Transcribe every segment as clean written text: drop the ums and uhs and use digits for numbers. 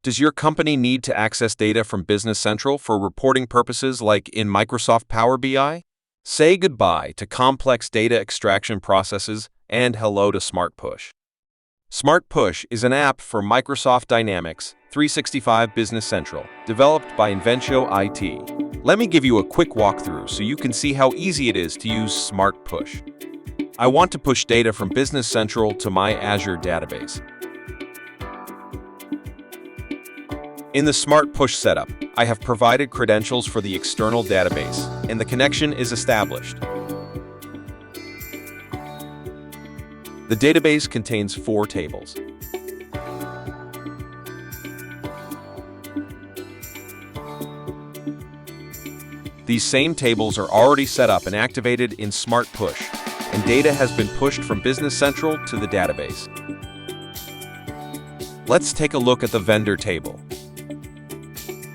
Does your company need to access data from Business Central for reporting purposes like in Microsoft Power BI? Say goodbye to complex data extraction processes and hello to SMARTpush. SMARTpush is an app for Microsoft Dynamics 365 Business Central, developed by Inventio IT. Let me give you a quick walkthrough so you can see how easy it is to use SMARTpush. I want to push data from Business Central to my Azure database. In the SMARTpush setup, I have provided credentials for the external database, and the connection is established. The database contains 4 tables. These same tables are already set up and activated in SMARTpush, and data has been pushed from Business Central to the database. Let's take a look at the vendor table.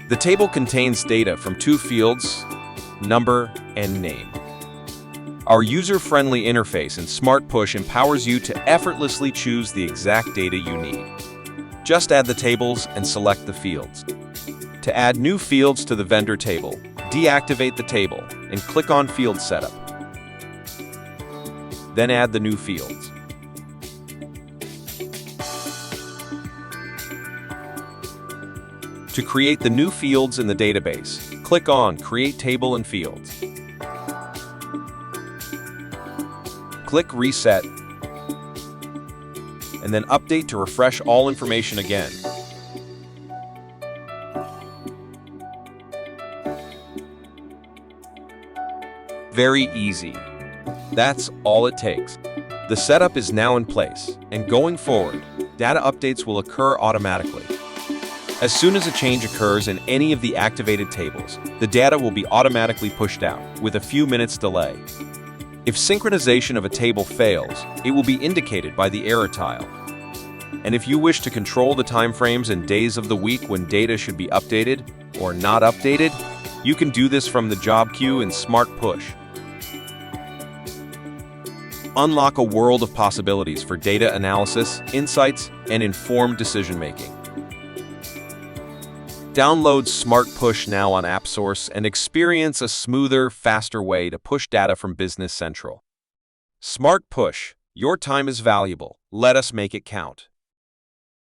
The table contains data from 2 fields, number and name. Our user-friendly interface in SMARTpush empowers you to effortlessly choose the exact data you need. Just add the tables and select the fields. To add new fields to the vendor table, deactivate the table and click on Field Setup. Then add the new fields. To create the new fields in the database, click on Create Table and Fields. Click Reset, and then Update to refresh all information again. Very easy. That's all it takes. The setup is now in place, and going forward, data updates will occur automatically. As soon as a change occurs in any of the activated tables, the data will be automatically pushed out, with a few minutes delay. If synchronization of a table fails, it will be indicated by the error tile. And if you wish to control the timeframes and days of the week when data should be updated or not updated, you can do this from the job queue in SMARTpush. Unlock a world of possibilities for data analysis, insights, and informed decision-making. Download SMARTpush now on AppSource and experience a smoother, faster way to push data from Business Central. SMARTpush, your time is valuable. Let us make it count.